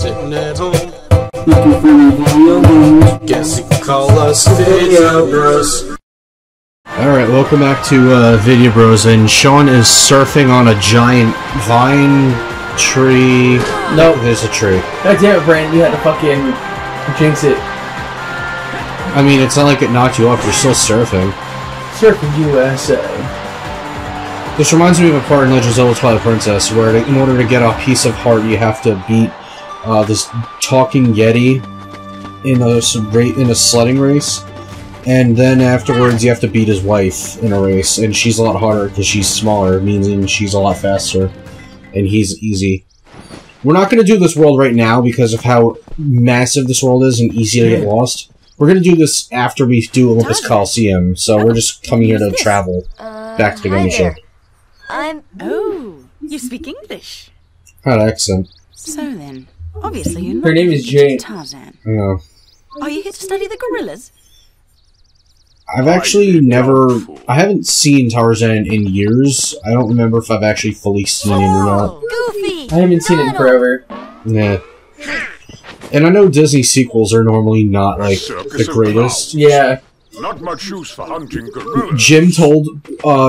Sitting at home, looking for video games. guess you could call us Video Bros. Alright, welcome back to Vidya Bros, and Sean is surfing on a giant vine tree. Nope. There's a tree. God damn it, Brandon, you had to fucking jinx it. I mean, it's not like it knocked you off, you're still surfing. Surfing USA. This reminds me of a part in Legend of Zelda Twilight Princess, where in order to get a piece of heart, you have to beat this talking Yeti in a sledding race. And then afterwards, you have to beat his wife in a race, and she's a lot harder because she's smaller, meaning she's a lot faster, and he's easy. We're not going to do this world right now because of how massive this world is and easy to get lost. We're going to do this after we do Olympus Coliseum, so we're just coming here to travel back to the gummy ship. Oh, you speak English. Had an accent. So then, obviously you're not Her name is Jane. Tarzan. I know. Are you here to study the gorillas? I've actually I haven't seen Tarzan in years. I don't remember if I've actually fully seen it or not. Goofy! I haven't seen it in forever. Yeah. And I know Disney sequels are normally not, like, the greatest. Yeah. Not much use for hunting gorillas. Jim told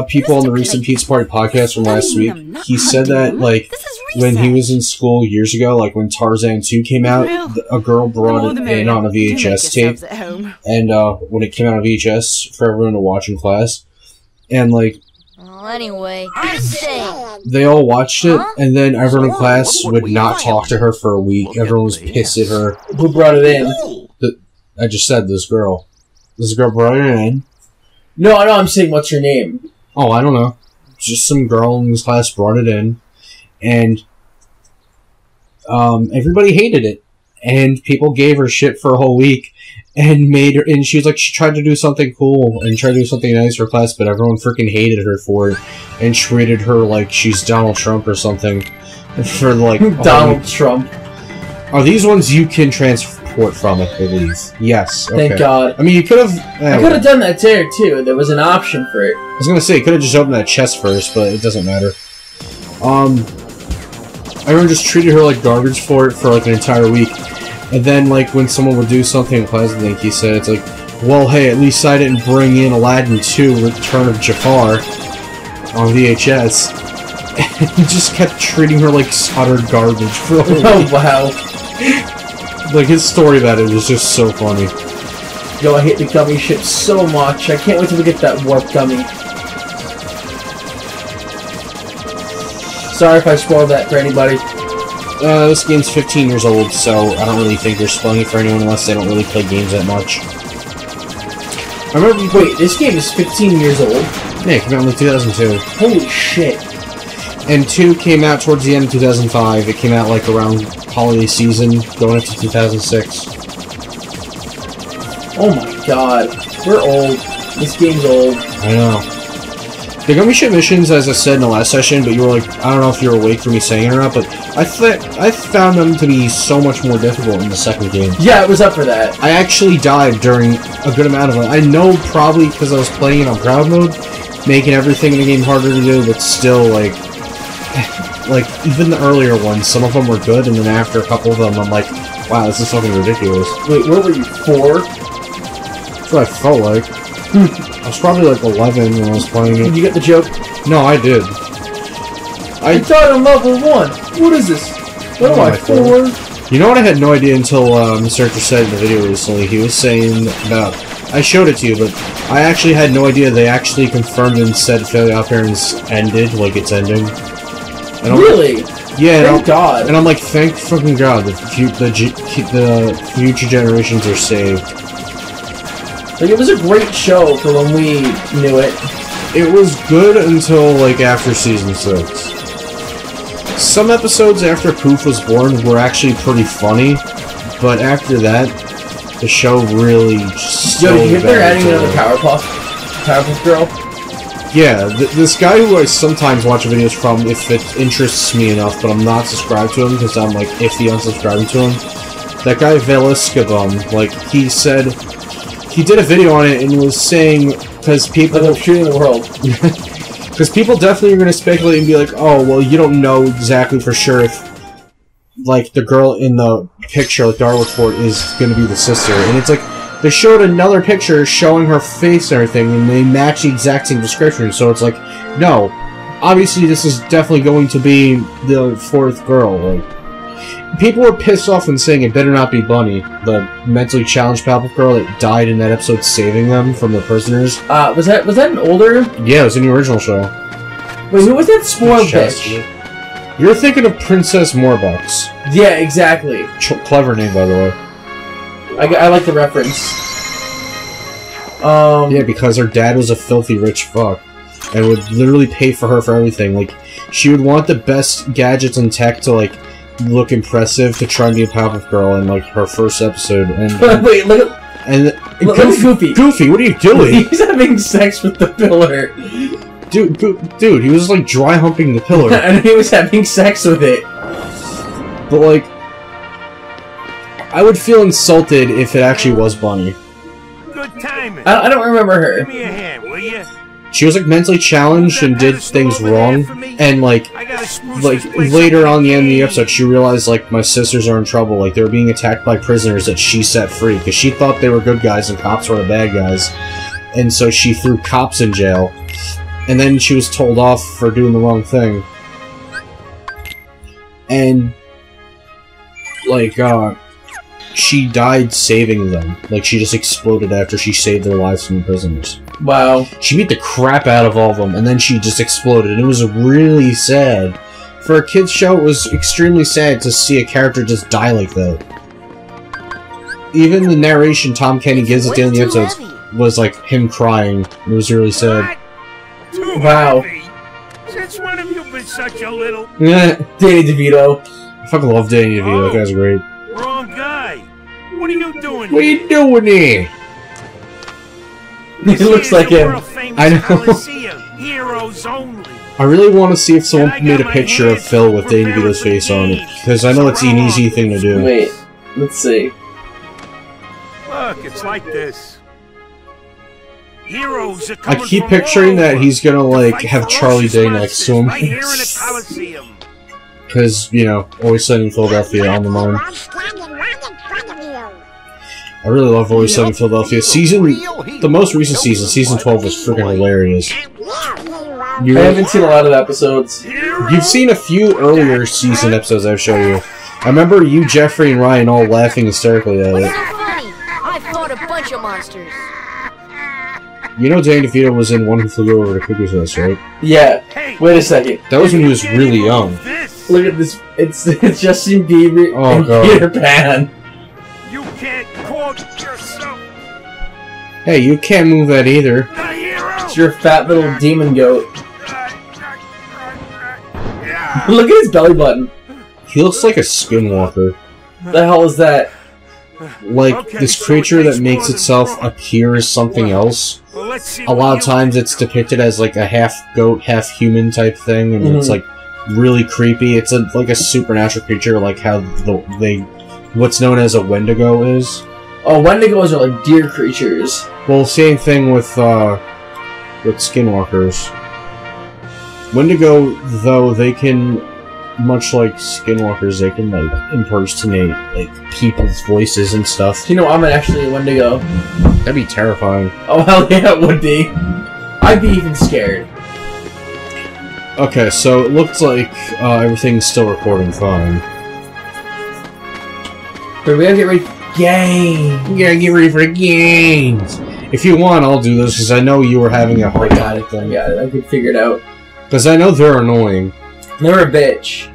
people on the recent Pizza Party podcast from last week, he said that, like, when he was in school years ago, like when Tarzan 2 came out, a girl brought it in on a VHS tape, and when it came out on VHS for everyone to watch in class, and like, anyway, I say they all watched it, and then everyone in class would not talk to her for a week. Everyone was pissed at her. Who brought it in? I just said this girl. This girl brought it in. No, I know, I'm saying what's her name? Oh, I don't know. Just some girl in this class brought it in, and everybody hated it, and people gave her shit for a whole week, and made her. And she was like, she tried to do something cool and tried to do something nice for class, but everyone freaking hated her for it, and treated her like she's Donald Trump or something. For like Donald Trump. Are these ones you can transport from, I believe? Yes. Okay. Thank God. I mean, you could have. I could have done that there too. There was an option for it. I was gonna say, you could have just opened that chest first, but it doesn't matter. Everyone just treated her like garbage for it for like an entire week, and then like when someone would do something in class, I think he said, it's like, well, hey, at least I didn't bring in Aladdin 2: Return of Jafar on VHS. And he just kept treating her like utter garbage for a week. Oh wow. Like, his story about it was just so funny. Yo, I hate the gummy ship so much. I can't wait till we get that warp gummy. Sorry if I spoiled that for anybody. This game's 15 years old, so I don't really think they're spoiling it for anyone unless they don't really play games that much. I remember. Wait, this game is 15 years old? Yeah, it came out in like 2002. Holy shit. And 2 came out towards the end of 2005. It came out like around holiday season, going into 2006. Oh my god. We're old. This game's old. I know. The gummy ship missions, as I said in the last session, but you were like, I don't know if you were awake for me saying it or not, but I found them to be so much more difficult in the second game. Yeah, it was up for that. I actually died during a good amount of them. I know probably because I was playing it on proud mode, making everything in the game harder to do, but still, like, even the earlier ones, some of them were good, and then after a couple of them, I'm like, wow, this is fucking ridiculous. Wait, where were you? 4? That's what I felt like. I was probably like 11 when I was playing it. Did you get the joke? No, I did. I died on level 1! What is this? What am I, 4? You know what I had no idea until Mr. Archer said in the video recently? He was saying about... I showed it to you, but I actually had no idea they actually confirmed and said Failure Out Parents ended, like it's ending. Really? Yeah. Thank God. And I'm like, thank fucking God, the future generations are saved. Like, it was a great show for when we knew it. It was good until, like, after Season 6. Some episodes after Poof was born were actually pretty funny, but after that, the show really just Yo, did you hear they're adding another Powerpuff Girl? Yeah, this guy who I sometimes watch videos from, if it interests me enough, but I'm not subscribed to him because I'm, like, iffy on subscribing to him. That guy, Velasquez, like, he said... He did a video on it and was saying, because people... Like, I'm shooting the world. Because people definitely are going to speculate and be like, oh, well, you don't know exactly for sure if like, the girl in the picture, like, the artwork for it, is gonna be the sister. And it's like, they showed another picture showing her face and everything, and they match the exact same description, so it's like, no. Obviously, this is definitely going to be the fourth girl. Like, people were pissed off and saying it better not be Bunny, the mentally challenged Powerpuff Girl that died in that episode saving them from the prisoners. Was that an older? Yeah, it was in the original show. Wait, who was that spoiled bitch? You're thinking of Princess Morbucks. Yeah, exactly. Clever name, by the way. I like the reference. Yeah, because her dad was a filthy rich fuck. And would literally pay for her for everything. Like, she would want the best gadgets and tech to, like, look impressive to try and be a Powerpuff Girl in, like, her first episode. And wait, look at... Look at Goofy. Goofy, what are you doing? He's having sex with the pillar. Dude, he was, like, dry humping the pillar. And he was having sex with it. But, like, I would feel insulted if it actually was Bunny. Good timing. I don't remember her. Give me a hand, will you? She was, like, mentally challenged and did things wrong, and, like, later on the end of the episode, she realized, like, my sisters are in trouble, like, they were being attacked by prisoners that she set free, because she thought they were good guys and cops were the bad guys, and so she threw cops in jail, and then she was told off for doing the wrong thing. And, like, she died saving them. Like, she just exploded after she saved their lives from the prisoners. Wow. She beat the crap out of all of them, and then she just exploded, and it was really sad. For a kid's show, it was extremely sad to see a character just die like that. Even the narration Tom Kenny gives at the end of the episodes was like him crying. It was really sad. Wow. Since when have you been such a little... Danny DeVito. I fucking love Danny DeVito, that guy's great. Wrong guy. What are you doing What are you doing here? He looks like him. I know. Heroes only. I really want to see if someone made a picture of Phil with Danny DeVito's face on it, because I know it's an easy thing to do. Wait, let's see. Look, it's like this. Heroes are I coming keep from picturing all that over he's gonna, to like, fight have Charlie ferocious Day next to him. monsters right here in the Coliseum. Because, you know, Always Sunny in Philadelphia on the mind. I really love Always Sunny in Philadelphia. The most recent season, season 12, was freaking hilarious. I haven't seen a lot of episodes. You've seen a few earlier season episodes I've shown you. I remember you, Geoffrey, and Ryan all laughing hysterically at What's it. so funny? I fought a bunch of monsters. You know Danny DeVito was in One Who Flew Over the Cuckoo's Nest, right? Yeah. Wait a second. That was when he was really young. Look at this. It's Justin Bieber and God. Peter Pan. You can't quote yourself. Hey, you can't move that either. It's your fat little demon goat. Look at his belly button. He looks like a skinwalker. The hell is that? Like, this creature that makes itself appear as something else. A lot of times it's depicted as like a half-goat, half-human type thing, and it's like really creepy. It's like a supernatural creature, like how what's known as a Wendigo is. Oh, Wendigos are like deer creatures. Well, same thing with skinwalkers. Wendigo, though, they can, much like skinwalkers, they can like impersonate like people's voices and stuff. Do you know I'm actually a Wendigo? That'd be terrifying. Oh hell yeah, it would be. I'd be even scared. Okay, so it looks like everything's still recording fine. But we gotta get ready for the game. We gotta get ready for the games. If you want, I'll do this because I know you were having a hard time with them. Yeah, I could figure it out. Because I know they're annoying. They're a bitch.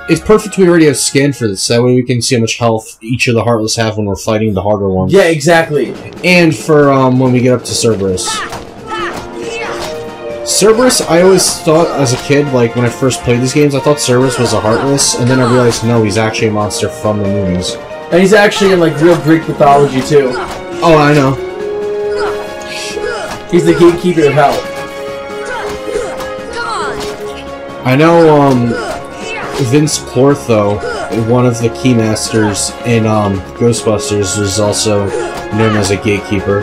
It's perfect we already have skin for this, that way we can see how much health each of the Heartless have when we're fighting the harder ones. Yeah, exactly. And for when we get up to Cerberus. Cerberus, I always thought as a kid, like when I first played these games, I thought Cerberus was a Heartless, and then I realized no, he's actually a monster from the movies. And he's actually in like real Greek mythology too. Oh, I know. He's the gatekeeper of hell. I know, Vince Clortho, one of the Keymasters in, Ghostbusters, was also known as a gatekeeper.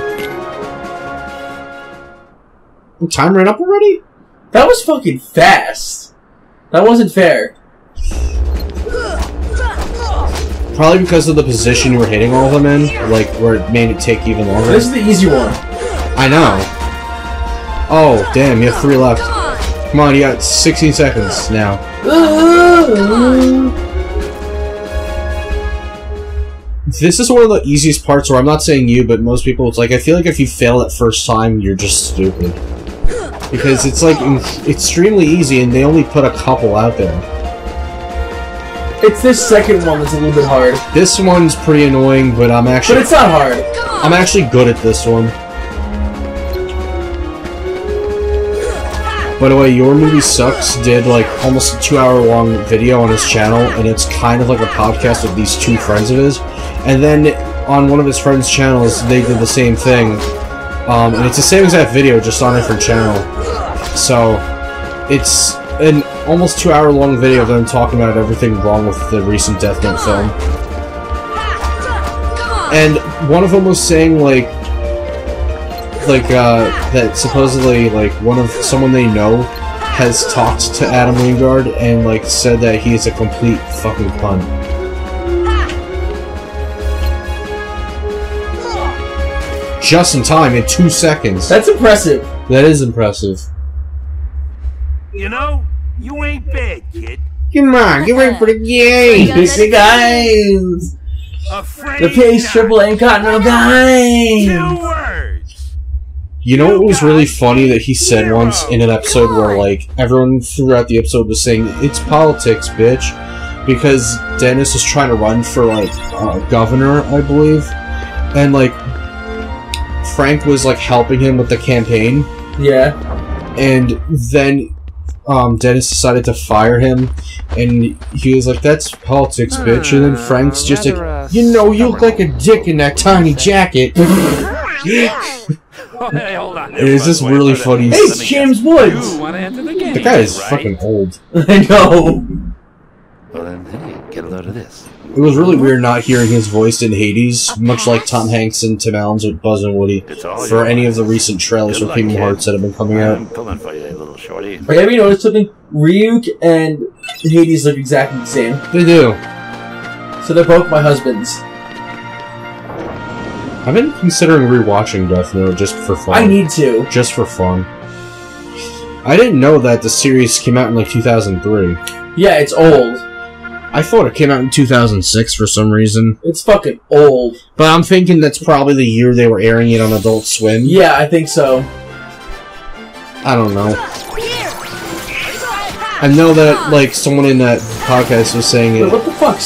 Time ran up already? That was fucking fast. That wasn't fair. Probably because of the position you were hitting all of them in, like, where it made it take even longer. This is the easy one. I know. Oh, damn, you have 3 left. Come on, you got 16 seconds now. This is one of the easiest parts where I'm not saying you, but most people, it's like, I feel like if you fail that first time, you're just stupid. Because it's like extremely easy and they only put a couple out there. It's this second one that's a little bit hard. This one's pretty annoying, but I'm actually... But it's not hard. I'm actually good at this one. By the way, Your Movie Sucks did like almost a 2-hour-long video on his channel, and it's kind of like a podcast with these 2 friends of his. And then on one of his friends' channels, they did the same thing. And it's the same exact video, just on a different channel. So, it's an almost 2-hour-long video of them talking about everything wrong with the recent Death Note film. And one of them was saying, that supposedly, like, someone they know has talked to Adam Wingard and, like, said that he is a complete fucking cunt. Just in time, in 2 seconds. That's impressive. That is impressive. You know, you ain't bad, kid. Come on, get ready for the game! Big guys! Afraid The Pace not. Triple ain't got no guys! 2 words. You know what was really funny that he said once in an episode where, like, everyone throughout the episode was saying, it's politics, bitch. Because Dennis was trying to run for, like, governor, I believe. And, like, Frank was, like, helping him with the campaign. Yeah. And then, Dennis decided to fire him. And he was like, that's politics, bitch. And then Frank's just like, you know, you look like a dick in that tiny jacket. Hey, hold on. It is just really funny. Hey, it's James Woods! You want to enter the game? The guy is right? fucking old. I know. Well then, hey, get a load of this. It was really weird not hearing his voice in Hades, much like Tom Hanks and Tim Allen's with Buzz and Woody, for any of the recent trailers for Kingdom Hearts that have been coming out. I'm pulling for you, little shorty. Have you noticed something? Ryuk and Hades look exactly the same. They do. So they're both my husbands. I've been considering rewatching Death Note just for fun. I need to. Just for fun. I didn't know that the series came out in like 2003. Yeah, it's old. I thought it came out in 2006 for some reason. It's fucking old. But I'm thinking that's probably the year they were airing it on Adult Swim. Yeah, I think so. I don't know. I know that, like, someone in that podcast was saying Wait, it, what the fuck?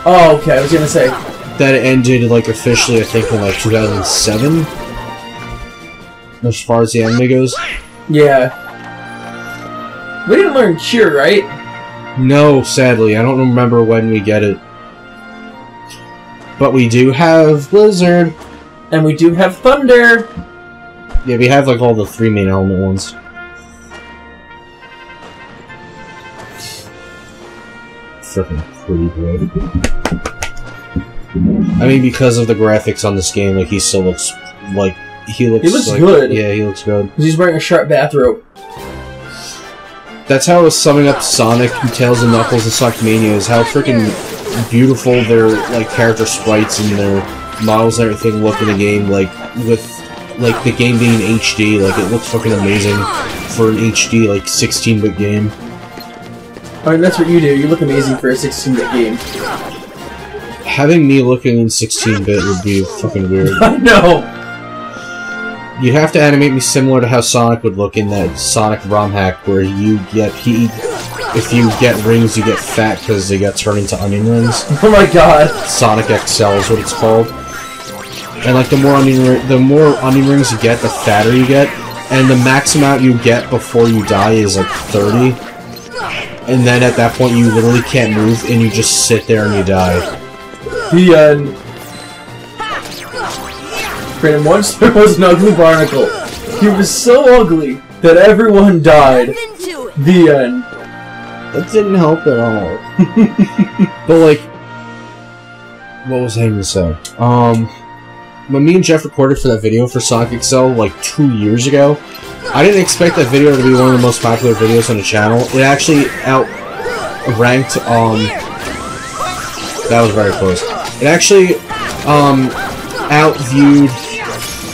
Oh, okay, I was gonna say. that it ended, like, officially, I think, in, like, 2007? As far as the anime goes? Yeah. We didn't learn Cure, right? No, sadly. I don't remember when we get it. But we do have Blizzard. And we do have Thunder. Yeah, we have, like, all the 3 main element ones. Freaking pretty good. I mean, because of the graphics on this game, like, he still looks, like, he looks like, good. Yeah, he looks good. Because he's wearing a sharp bathrobe. That's how I was summing up Sonic, Tails and Knuckles, and Sonic Mania, is how freaking beautiful their, like, character sprites and their models and everything look in the game, like, with, like, the game being HD, like, it looks fucking amazing for an HD, like, 16-bit game. I mean, that's what you do. You look amazing for a 16-bit game. Having me looking in 16-bit would be fucking weird. I know! You'd have to animate me similar to how Sonic would look in that Sonic ROM hack, where you get, if you get rings, you get fat because they got turned into onion rings. Oh my god. Sonic XL is what it's called. And like, the more onion rings you get, the fatter you get. And the max amount you get before you die is like 30. And then at that point you literally can't move and you just sit there and you die. The end. Brandon, once there was an ugly barnacle. He was so ugly that everyone died. The end. That didn't help at all. But like, what was I going to say? When me and Jeff recorded for that video for Sonic XL like 2 years ago, I didn't expect that video to be one of the most popular videos on the channel. It actually outranked That was very close. It actually, outviewed,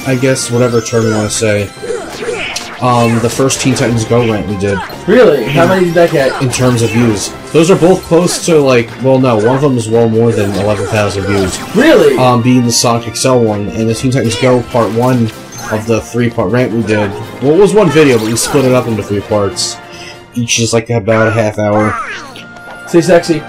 I guess, whatever term you want to say, the first Teen Titans Go rant we did. Really? How many did that get? In terms of views. Those are both close to, like, well, no, one of them is well more than 11,000 views. Really? Being the Sonic Excel one, and the Teen Titans Go Part 1 of the 3-part rant we did. Well, it was one video, but we split it up into 3 parts. Each is, like, about a half hour. Stay sexy.